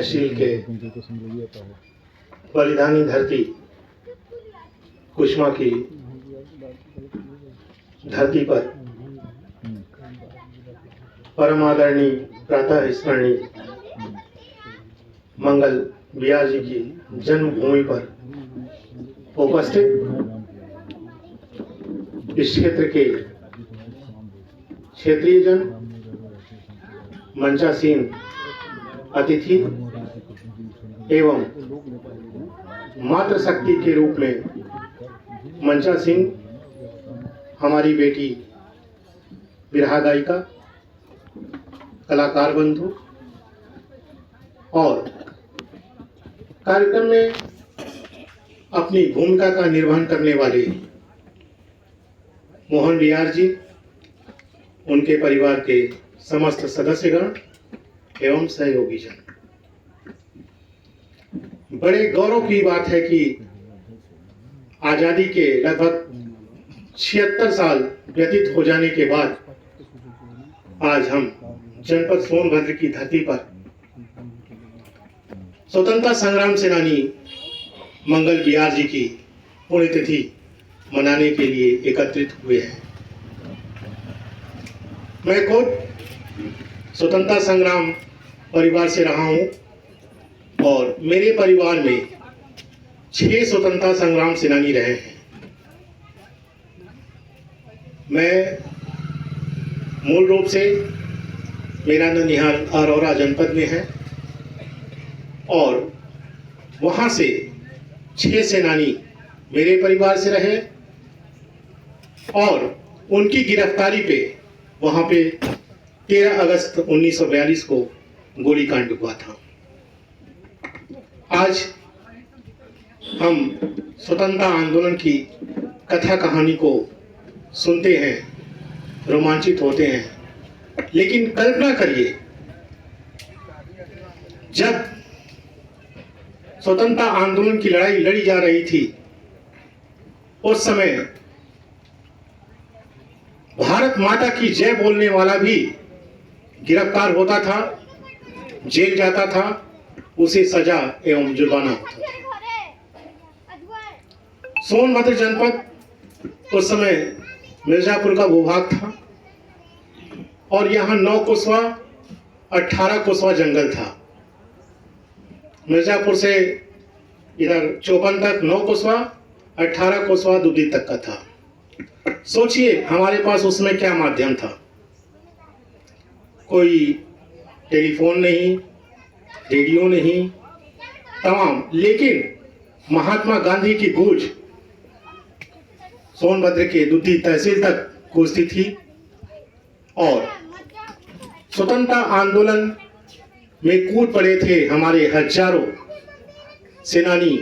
तहसील के बलिदानी धरती कुशमा की धरती पर परम आदरणीय प्रातः स्मरणीय मंगल बिहार जी की जन्मभूमि पर उपस्थित इस क्षेत्र के क्षेत्रीय जन, मंचासीन अतिथि एवं मातृशक्ति के रूप में मंचासीन हमारी बेटी बिरहा गायिका, कलाकार बंधु और कार्यक्रम में अपनी भूमिका का निर्वहन करने वाले मोहन बिहार जी, उनके परिवार के समस्त सदस्यगण एवं सहयोगी जन। बड़े गौरव की बात है कि आजादी के लगभग 76 साल व्यतीत हो जाने के बाद आज हम जनपद सोनभद्र की धरती पर स्वतंत्रता संग्राम सेनानी मंगल बिहार जी की पुण्यतिथि मनाने के लिए एकत्रित हुए हैं। मैं खुद स्वतंत्रता संग्राम परिवार से रहा हूं और मेरे परिवार में 6 स्वतंत्रता संग्राम सेनानी रहे हैं। मैं मूल रूप से मेरा ननिहाल अरोरा जनपद में है और वहां से 6 सेनानी मेरे परिवार से रहे और उनकी गिरफ्तारी पे वहां पे 13 अगस्त 1942 को गोलीकांड हुआ था। आज हम स्वतंत्रता आंदोलन की कथा कहानी को सुनते हैं, रोमांचित होते हैं, लेकिन कल्पना करिए जब स्वतंत्रता आंदोलन की लड़ाई लड़ी जा रही थी उस समय भारत माता की जय बोलने वाला भी गिरफ्तार होता था, जेल जाता था, उसे सजा एवं जुर्माना होता था। सोनभद्र जनपद उस समय मिर्जापुर का भूभाग था और यहाँ 9 कोसवा 18 कोसवा जंगल था। मिर्जापुर से इधर चौपन तक 9 कोसवा 18 कोसवा दुदी तक का था। सोचिए हमारे पास उसमें क्या माध्यम था, कोई टेलीफोन नहीं, रेडियो नहीं, तमाम, लेकिन महात्मा गांधी की गूंज सोनभद्र के दुधी तहसील तक गूंजती थी और स्वतंत्रता आंदोलन में कूद पड़े थे हमारे हजारों सेनानी,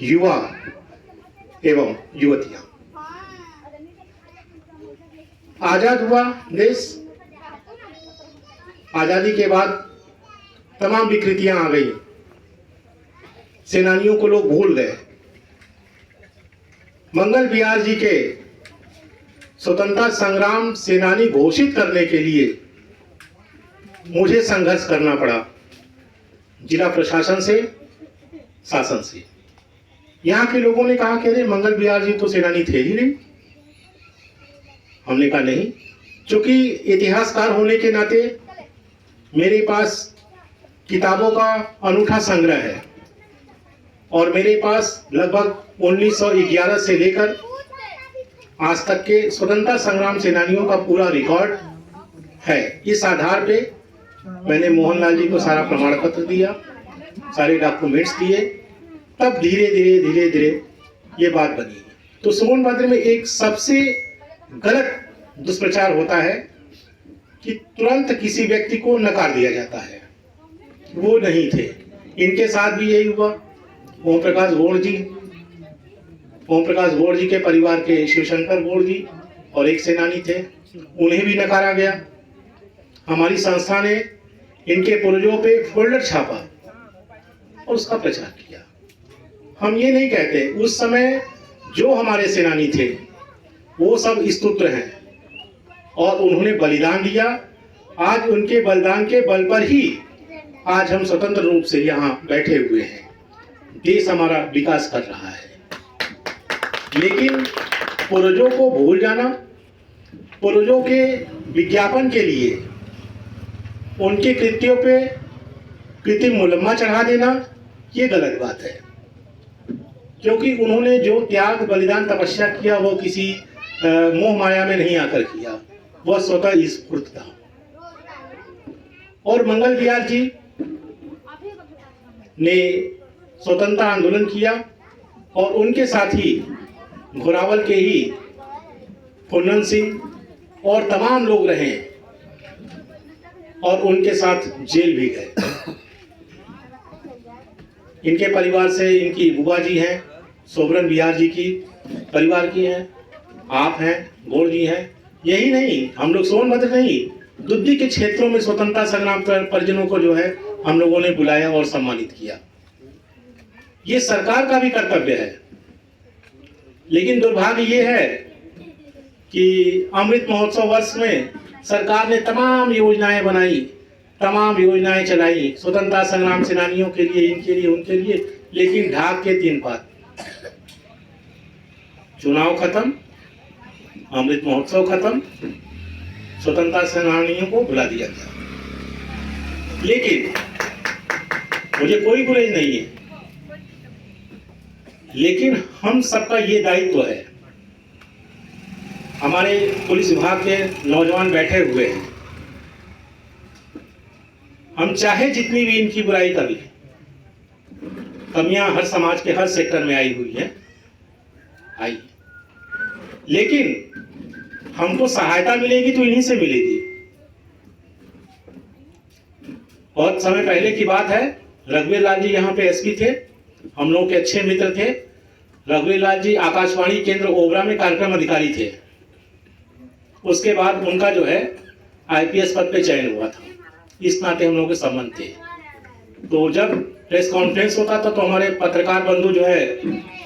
युवा एवं युवतियां। आजाद हुआ देश। आजादी के बाद तमाम विकृतियां आ गई, सेनानियों को लोग भूल गए। मंगल बिहार जी के स्वतंत्रता संग्राम सेनानी घोषित करने के लिए मुझे संघर्ष करना पड़ा, जिला प्रशासन से, शासन से। यहाँ के लोगों ने कहा कि अरे मंगल बिहार जी तो सेनानी थे ही नहीं। हमने कहा नहीं, क्योंकि इतिहासकार होने के नाते मेरे पास किताबों का अनूठा संग्रह है और मेरे पास लगभग 1911 से लेकर आज तक के स्वतंत्रता संग्राम सेनानियों का पूरा रिकॉर्ड है। इस आधार पे मैंने मोहनलाल जी को सारा प्रमाण पत्र दिया, सारे डॉक्यूमेंट्स दिए, तब धीरे धीरे ये बात बनी। तो सोनभद्र में एक सबसे गलत दुष्प्रचार होता है कि तुरंत किसी व्यक्ति को नकार दिया जाता है। वो नहीं थे, इनके साथ भी यही हुआ। ओम प्रकाश गौड़ जी के परिवार के शिवशंकर गौड़ जी और एक सेनानी थे, उन्हें भी नकारा गया। हमारी संस्था ने इनके पूर्वजों पे फोल्डर छापा और उसका प्रचार किया। हम ये नहीं कहते, उस समय जो हमारे सेनानी थे वो सब स्तुत्र हैं और उन्होंने बलिदान दिया। आज उनके बलिदान के बल पर ही आज हम स्वतंत्र रूप से यहाँ बैठे हुए हैं, देश हमारा विकास कर रहा है। लेकिन पूर्वजों को भूल जाना, पूर्वजों के विज्ञापन के लिए उनके कृत्यों पे कृत्रिम मुलम्मा चढ़ा देना, ये गलत बात है। क्योंकि उन्होंने जो त्याग, बलिदान, तपस्या किया वो किसी मोह माया में नहीं आकर किया, वह स्वतः स्फूर्त था। और मंगल बिहार जी ने स्वतंत्रता आंदोलन किया और उनके साथ ही घोरावल के ही फुन्नन सिंह और तमाम लोग रहे और उनके साथ जेल भी गए। इनके परिवार से इनकी बुआ जी हैं, सोबरन बिहार जी की परिवार की हैं, आप हैं, गौड़ जी हैं। यही नहीं, हम लोग सोनभद्र नहीं, दुद्दी के क्षेत्रों में स्वतंत्रता संग्राम परिजनों को जो है हम लोगों ने बुलाया और सम्मानित किया। ये सरकार का भी कर्तव्य है। लेकिन दुर्भाग्य ये है कि अमृत महोत्सव वर्ष में सरकार ने तमाम योजनाएं बनाई, तमाम योजनाएं चलाई स्वतंत्रता संग्राम सेनानियों के लिए, इनके लिए, उनके लिए, लेकिन ढाक के 3 बात, चुनाव खत्म, अमृत महोत्सव खत्म, स्वतंत्रता सेनानियों को बुला दिया गया। लेकिन मुझे कोई गुरेज नहीं है, लेकिन हम सबका ये दायित्व है। हमारे पुलिस विभाग के नौजवान बैठे हुए हैं, हम चाहे जितनी भी इनकी बुराई कर लें, कमियां हर समाज के हर सेक्टर में आई हुई है, आई, लेकिन हमको सहायता मिलेगी तो इन्हीं से मिलेगी। बहुत समय पहले की बात है, रघुवीर लाल जी यहाँ पे एसपी थे, हम लोग के अच्छे मित्र थे। रघुवीर लाल जी आकाशवाणी केंद्र ओबरा में कार्यक्रम अधिकारी थे। उसके बाद उनका जो है आईपीएस पद पे चयन हुआ था, इस नाते हम लोगों के संबंध थे। तो जब प्रेस कॉन्फ्रेंस होता था तो हमारे पत्रकार बंधु जो है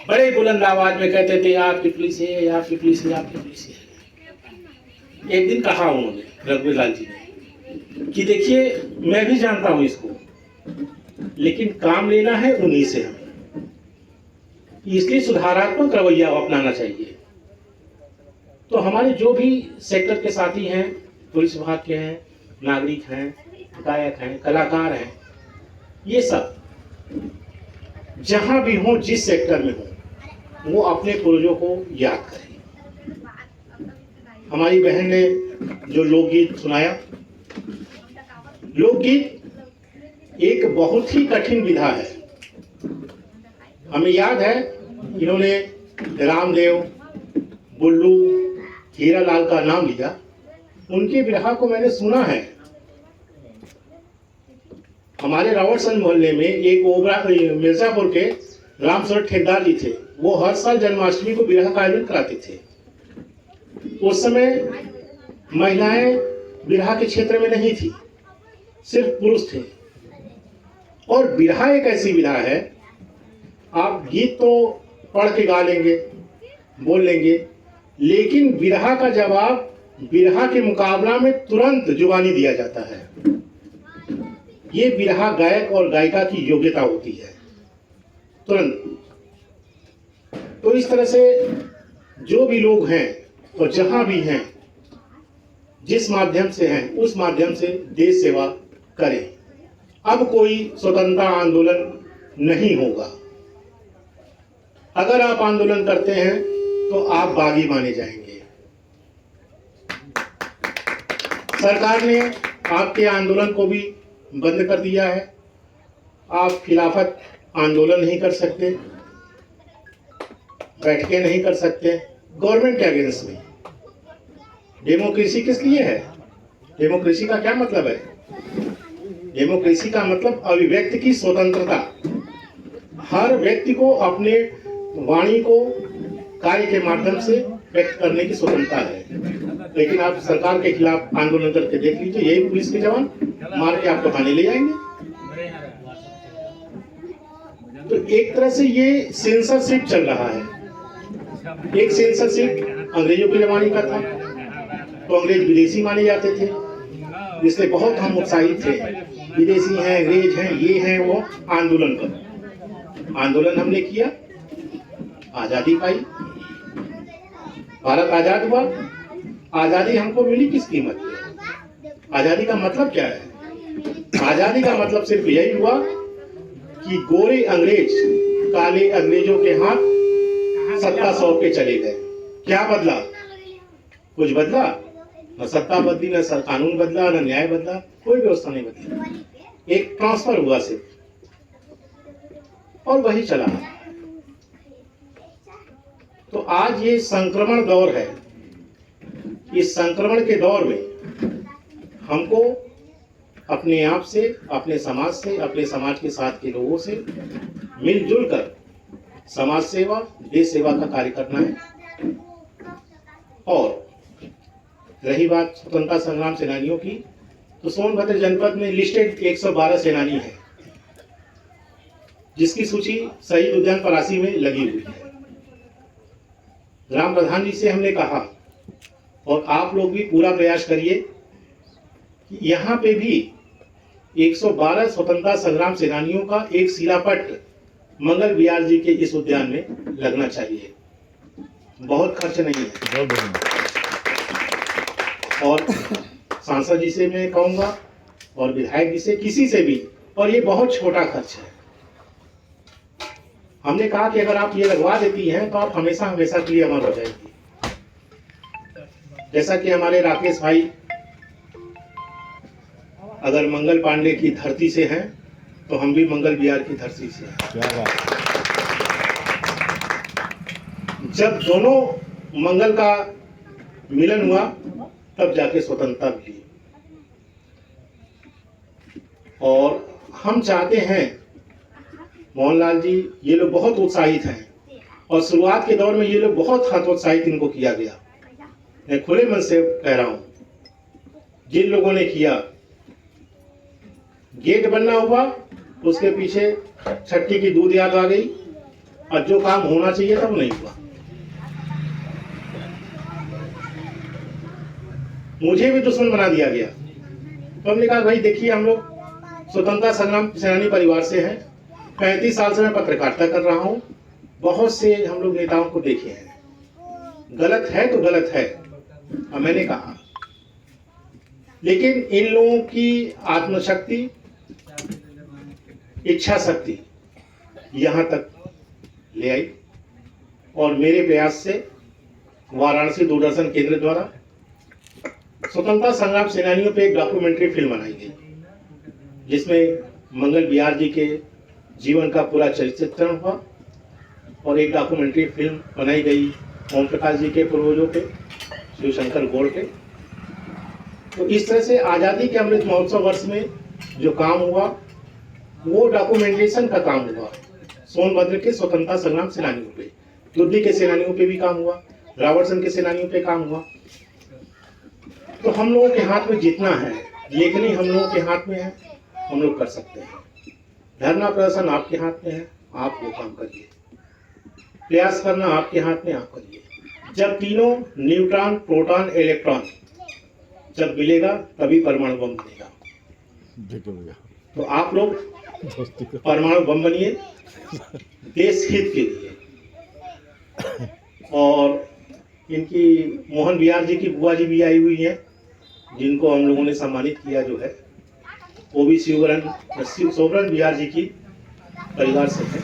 बड़े बुलंद आवाज में कहते थे, आपकी पुलिस है, आपकी पुलिस है, आपकी पुलिस है। एक दिन कहा उन्होंने, रघुवीर लाल जी ने, कि देखिए मैं भी जानता हूं इसको, लेकिन काम लेना है उन्हीं से हमें, इसलिए सुधारात्मक रवैया अपनाना चाहिए। तो हमारे जो भी सेक्टर के साथी हैं, पुलिस विभाग के हैं, नागरिक हैं, गायक हैं, कलाकार हैं, ये सब जहां भी हो, जिस सेक्टर में हो, वो अपने पूर्वजों को याद करें। हमारी बहन ने जो लोकगीत सुनाया, लोकगीत एक बहुत ही कठिन विधा है। हमें याद है इन्होंने रामदेव, बुल्लू, हीरालाल का नाम लिया, उनके विरहा को मैंने सुना है। हमारे रावटसंद मोहल्ले में एक ओबरा मिर्जापुर के रामसर ठेकेदार जी थे, वो हर साल जन्माष्टमी को विरह का आयोजन कराते थे। उस समय महिलाएं विरहा के क्षेत्र में नहीं थी, सिर्फ पुरुष थे। और विरहा एक ऐसी विधा है, आप गीत तो पढ़ के गा लेंगे, बोल लेंगे, लेकिन विरहा का जवाब विरहा के मुकाबला में तुरंत जुबानी दिया जाता है। ये विरहा गायक और गायिका की योग्यता होती है, तुरंत। तो इस तरह से जो भी लोग हैं और जहां भी हैं, जिस माध्यम से हैं, उस माध्यम से देश सेवा करें। अब कोई स्वतंत्रता आंदोलन नहीं होगा। अगर आप आंदोलन करते हैं तो आप बागी माने जाएंगे। सरकार ने आपके आंदोलन को भी बंद कर दिया है। आप खिलाफत आंदोलन नहीं कर सकते, बैठकें नहीं कर सकते गवर्नमेंट के अगेंस्ट में। डेमोक्रेसी किस लिए है? डेमोक्रेसी का क्या मतलब है? डेमोक्रेसी का मतलब अभिव्यक्ति की स्वतंत्रता। हर व्यक्ति को अपने वाणी को कार्य के माध्यम से व्यक्त करने की स्वतंत्रता है। लेकिन आप सरकार के खिलाफ आंदोलन करके देख लीजिए, यही पुलिस के जवान मार के आपको थाने ले जाएंगे। तो एक तरह से ये सेंसरशिप चल रहा है। एक सेंसरशिप अंग्रेजों के जमाने का था, तो अंग्रेज विदेशी माने जाते थे, इसलिए बहुत हम उत्साहित थे विदेशी हैं, अंग्रेज हैं, ये हैं वो, आंदोलन करो। आंदोलन हमने किया, आजादी पाई, भारत आजाद हुआ। आजादी हमको मिली किस कीमत पे? आजादी का मतलब क्या है? आजादी का मतलब सिर्फ यही हुआ कि गोरे अंग्रेज काले अंग्रेजों के हाथ सत्ता सौंप के चले गए। क्या बदला? कुछ बदला? न सत्ता बदली, न कानून बदला, न न्याय बदला, कोई व्यवस्था नहीं बदली। एक ट्रांसफर हुआ सिर्फ, और वही चला। तो आज ये संक्रमण दौर है। इस संक्रमण के दौर में हमको अपने आप से, अपने समाज से, अपने समाज के साथ के लोगों से मिलजुल कर समाज सेवा, देश सेवा का कार्य करना है। और रही बात स्वतंत्रता संग्राम सेनानियों की, तो सोनभद्र जनपद में लिस्टेड 112 सेनानी हैं, जिसकी सूची शहीद उद्यान परासी में लगी हुई है। ग्राम प्रधान जी से हमने कहा, और आप लोग भी पूरा प्रयास करिए कि यहाँ पे भी 112 स्वतंत्रता संग्राम सेनानियों का एक शिलापट मंगल विहार जी के इस उद्यान में लगना चाहिए। बहुत खर्च नहीं है। और सांसद जी से मैं कहूँगा, और विधायक जी से, किसी से भी, और ये बहुत छोटा खर्च है। हमने कहा कि अगर आप ये लगवा देती हैं तो आप हमेशा हमेशा के लिए अमर हो जाएगी। जैसा कि हमारे राकेश भाई अगर मंगल पांडे की धरती से हैं, तो हम भी मंगल विहार की धरती से हैं। जब दोनों मंगल का मिलन हुआ, तब जाके स्वतंत्रता मिली। और हम चाहते हैं, मोहनलाल जी, ये लोग बहुत उत्साहित हैं, और शुरुआत के दौर में ये लोग बहुत हतोत्साहित इनको किया गया। मैं खुले मन से कह रहा हूं, जिन लोगों ने किया, गेट बनना हुआ, उसके पीछे छठी की दूध याद आ गई, और जो काम होना चाहिए था वो नहीं हुआ। मुझे भी दुश्मन बना दिया गया। तो हमने कहा, भाई देखिए, हम लोग स्वतंत्रता संग्राम सेनानी परिवार से हैं, 35 साल से मैं पत्रकारिता कर रहा हूं, बहुत से हम लोग नेताओं को देखे हैं। गलत है तो गलत है, और मैंने कहा, लेकिन इन लोगों की आत्मशक्ति, इच्छा शक्ति यहां तक ले आई, और मेरे प्रयास से वाराणसी दूरदर्शन केंद्र द्वारा स्वतंत्रता संग्राम सेनानियों पे एक डॉक्यूमेंट्री फिल्म बनाई गई, जिसमें मंगल विहार जी के जीवन का पूरा चित्रण हुआ, और एक डॉक्यूमेंट्री फिल्म बनाई गई ओम प्रकाश जी के पूर्वजों पे, शिवशंकर गौड़ पे। तो इस तरह से आज़ादी के अमृत महोत्सव वर्ष में जो काम हुआ, वो डॉक्यूमेंटेशन का काम हुआ। सोनभद्र के स्वतंत्रता संग्राम सेनानियों पे, लुद्धि के सेनानियों पे भी काम हुआ, रावणसन के सेनानियों पे काम हुआ। तो हम लोगों के हाथ में जितना है, लेखनी हम लोगों के हाथ में है, हम लोग कर सकते हैं। धरना प्रदर्शन आपके हाथ में है, आप वो काम करिए। प्रयास करना आपके हाथ में, आप करिए। जब तीनों न्यूट्रॉन, प्रोटॉन, इलेक्ट्रॉन जब मिलेगा, तभी परमाणु बम बनेगा। तो आप लोग परमाणु बम बनिए, देश हित के लिए। और इनकी मोहन विहार जी की बुआ जी भी आई हुई हैं, जिनको हम लोगों ने सम्मानित किया, जो है वो भी सोबरन विहार जी की परिवार से है।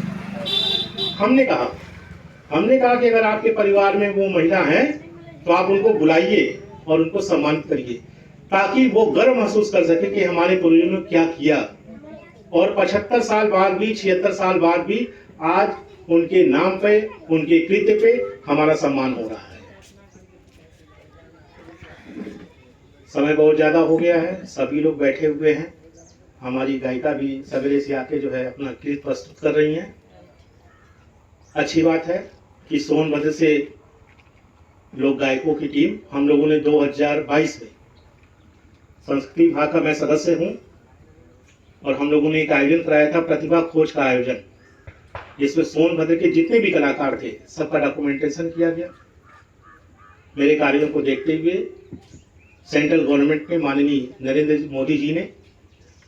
हमने कहा कि अगर आपके परिवार में वो महिला हैं, तो आप उनको बुलाइए और उनको सम्मानित करिए, ताकि वो गर्व महसूस कर सके कि हमारे पूर्वजों ने क्या किया। और 75 साल बाद भी, 76 साल बाद भी आज उनके नाम पे, उनके कृत्य पे हमारा सम्मान हो रहा है। समय बहुत ज्यादा हो गया है, सभी लोग बैठे हुए हैं। हमारी गायिका भी सवेरे से आके जो है अपना गीत प्रस्तुत कर रही हैं। अच्छी बात है कि सोनभद्र से लोक गायकों की टीम, हम लोगों ने 2022 में, संस्कृति विभाग का मैं सदस्य हूं, और हम लोगों ने एक आयोजन कराया था, प्रतिभा खोज का आयोजन, जिसमें सोनभद्र के जितने भी कलाकार थे, सबका डॉक्यूमेंटेशन किया गया। मेरे कार्यों को देखते हुए सेंट्रल गवर्नमेंट में माननीय नरेंद्र मोदी जी ने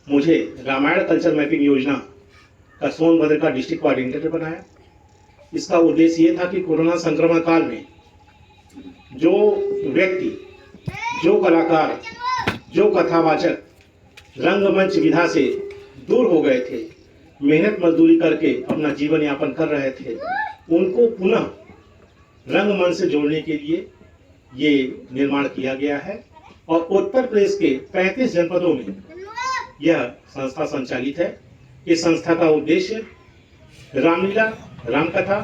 मुझे रामायण कल्चर मैपिंग योजना का सोनभद्र का डिस्ट्रिक्ट कोऑर्डिनेटर बनाया। इसका उद्देश्य ये था कि कोरोना संक्रमण काल में जो व्यक्ति, जो कलाकार, जो कथावाचक रंगमंच विधा से दूर हो गए थे, मेहनत मजदूरी करके अपना जीवन यापन कर रहे थे, उनको पुनः रंगमंच से जोड़ने के लिए ये निर्माण किया गया है। और उत्तर प्रदेश के 35 जनपदों में यह संस्था संचालित है। इस संस्था का उद्देश्य रामलीला, रामकथा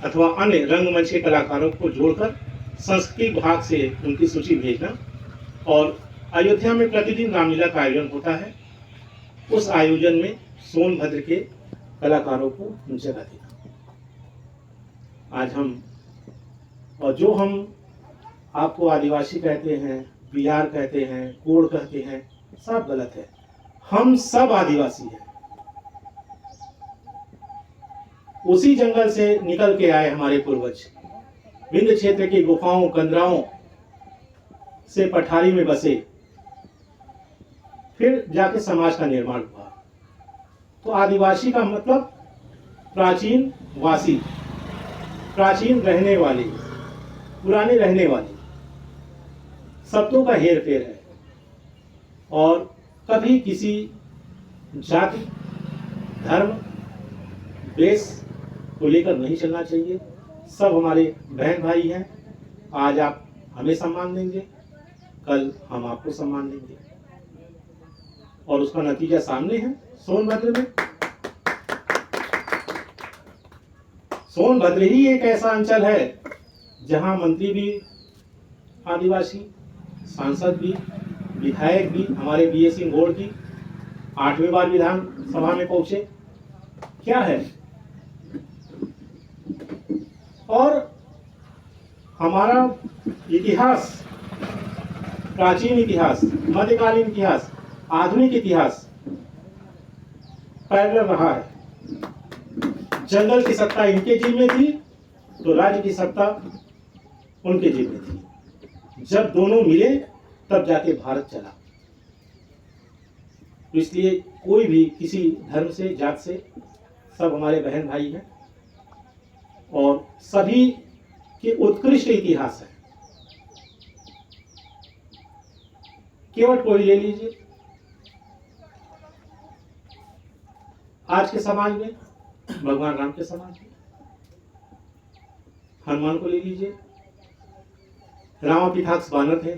अथवा अन्य रंगमंच के कलाकारों को जोड़कर संस्कृति विभाग से उनकी सूची भेजना और अयोध्या में प्रतिदिन रामलीला का आयोजन होता है, उस आयोजन में सोनभद्र के कलाकारों को जगह देना। आज हम और जो हम आपको आदिवासी कहते हैं, बिहार कहते हैं, कोड़ कहते हैं, सब गलत है। हम सब आदिवासी हैं। उसी जंगल से निकल के आए हमारे पूर्वज, विंध्य क्षेत्र की गुफाओं, कंदराओं से पठारी में बसे, फिर जाके समाज का निर्माण हुआ। तो आदिवासी का मतलब प्राचीन वासी, प्राचीन रहने वाले, पुराने रहने वाले, शब्दों का हेर फेर है। और कभी किसी जाति, धर्म, देश को लेकर नहीं चलना चाहिए। सब हमारे बहन भाई हैं। आज आप हमें सम्मान देंगे, कल हम आपको सम्मान देंगे, और उसका नतीजा सामने है। सोनभद्र में, सोनभद्र ही एक ऐसा अंचल है जहां मंत्री भी आदिवासी, सांसद भी, विधायक भी, हमारे बीए सिंह गौड़ जी 8वीं बार विधानसभा में पहुंचे। क्या है? और हमारा इतिहास, प्राचीन इतिहास, मध्यकालीन इतिहास, आधुनिक इतिहास पैरेलल रहा है। जंगल की सत्ता इनके जिम्मे में थी तो राज्य की सत्ता उनके जिम्मे में थी। जब दोनों मिले तब जाके भारत चला। तो इसलिए कोई भी किसी धर्म से, जात से, सब हमारे बहन भाई हैं और सभी के उत्कृष्ट इतिहास है। केवट कोई ले लीजिए, आज के समाज में भगवान राम के समाज में, हनुमान को ले लीजिए, रामापिताक्ष बानर थे।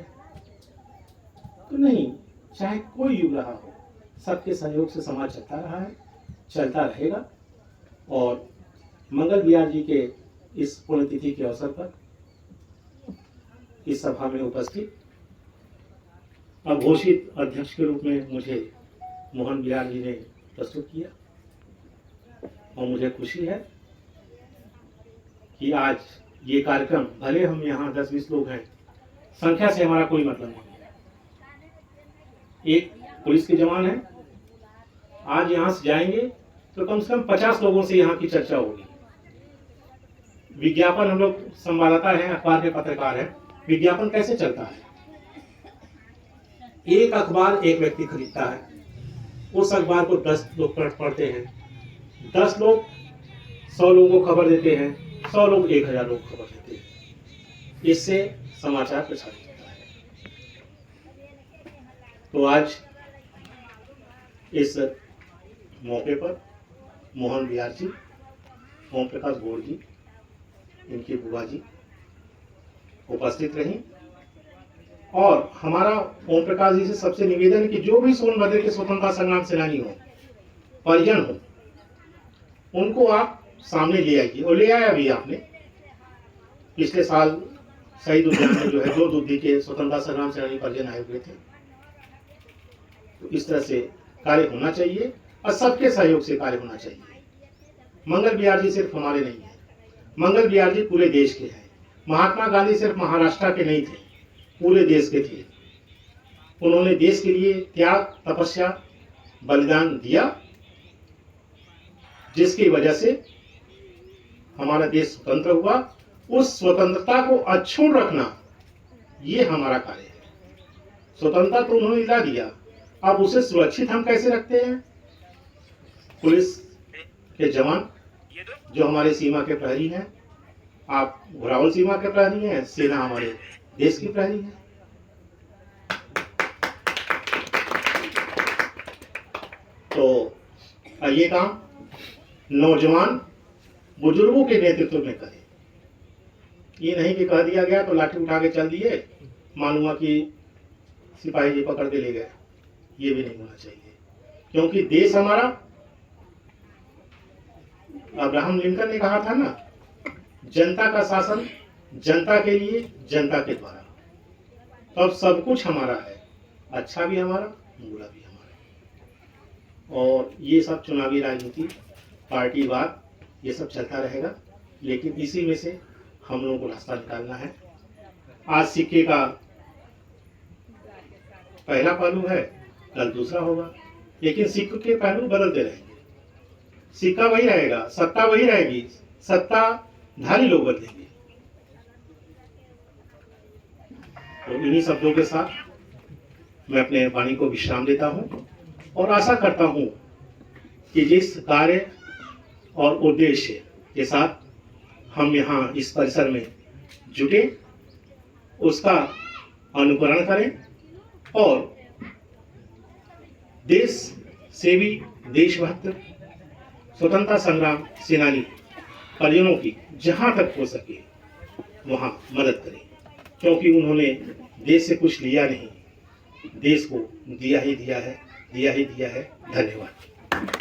तो नहीं, चाहे कोई युग रहा हो, सबके सहयोग से समाज चलता रहा है, चलता रहेगा। और मंगल बिहार जी के इस पुण्यतिथि के अवसर पर इस सभा में उपस्थित अघोषित अध्यक्ष के रूप में मुझे मोहन बिहार जी ने प्रस्तुत किया, और मुझे खुशी है कि आज ये कार्यक्रम, भले हम यहाँ 10-20 लोग हैं, संख्या से हमारा कोई मतलब नहीं है। एक पुलिस के जवान है, आज यहाँ से जाएंगे तो कम से कम 50 लोगों से यहाँ की चर्चा होगी। विज्ञापन, हम लोग संवाददाता हैं, अखबार के पत्रकार हैं, विज्ञापन कैसे चलता है? एक अखबार एक व्यक्ति खरीदता है, उस अखबार को 10 लोग पढ़ते हैं, 10 लोग 100 लोगों को खबर देते हैं, 100 लोग 1000 लोग खबर देते हैं। इससे समाचार प्रसारित होता है। तो आज इस मौके पर मोहन बिहार जी, ओम प्रकाश गौड़ जी, इनकी बुआ जी उपस्थित रहीं। और हमारा ओम प्रकाश जी से सबसे निवेदन है कि जो भी सोनभद्र के स्वतंत्रता संग्राम सेनानी हो, परिजन हो, उनको आप सामने ले आइए। और ले आया भी आपने। पिछले साल शहीद उद्यान में जो है 2 दुद्धि के स्वतंत्रता संग्राम सेनानी परिजन आए हुए थे। तो इस तरह से कार्य होना चाहिए और सबके सहयोग से कार्य होना चाहिए। मंगल बिहार जी सिर्फ हमारे नहीं है, मंगल बिहार जी पूरे देश के हैं। महात्मा गांधी सिर्फ महाराष्ट्र के नहीं थे, पूरे देश के थे। उन्होंने देश के लिए त्याग, तपस्या, बलिदान दिया, जिसकी वजह से हमारा देश स्वतंत्र हुआ। उस स्वतंत्रता को अक्षुण्ण रखना, ये हमारा कार्य है। स्वतंत्रता तो उन्होंने दिला दिया, अब उसे सुरक्षित हम कैसे रखते हैं? पुलिस के जवान जो हमारे सीमा के प्रहरी हैं, आप घुरावल सीमा के प्रहरी हैं, सेना हमारे देश की प्रहरी है। तो ये काम नौजवान बुजुर्गों के नेतृत्व में करें। ये नहीं कि कह दिया गया तो लाठी उठा के चल दिए, मालूम हुआ कि सिपाही जी पकड़ के ले गए। ये भी नहीं होना चाहिए, क्योंकि देश हमारा, अब्राहम लिंकन ने कहा था ना, जनता का शासन जनता के लिए, जनता के द्वारा। तब सब कुछ हमारा है, अच्छा भी हमारा, बुरा भी हमारा। और ये सब चुनावी राजनीति, पार्टीवाद, ये सब चलता रहेगा, लेकिन इसी में से हम लोगों को रास्ता निकालना है। आज सिक्के का पहला पहलू है, कल दूसरा होगा, लेकिन सिक्के के पहलू बदलते रहेंगे। सिक्का वही रहेगा, सत्ता वही रहेगी, सत्ताधारी लोग बदलेंगे। तो इन्हीं शब्दों के साथ मैं अपने वाणी को विश्राम देता हूं और आशा करता हूं कि जिस कार्य और उद्देश्य के साथ हम यहाँ इस परिसर में जुटे, उसका अनुकरण करें और देश सेवी, देशभक्त, स्वतंत्रता संग्राम सेनानी परिजनों की जहाँ तक हो सके वहाँ मदद करें, क्योंकि उन्होंने देश से कुछ लिया नहीं, देश को दिया ही दिया है, दिया ही दिया है। धन्यवाद।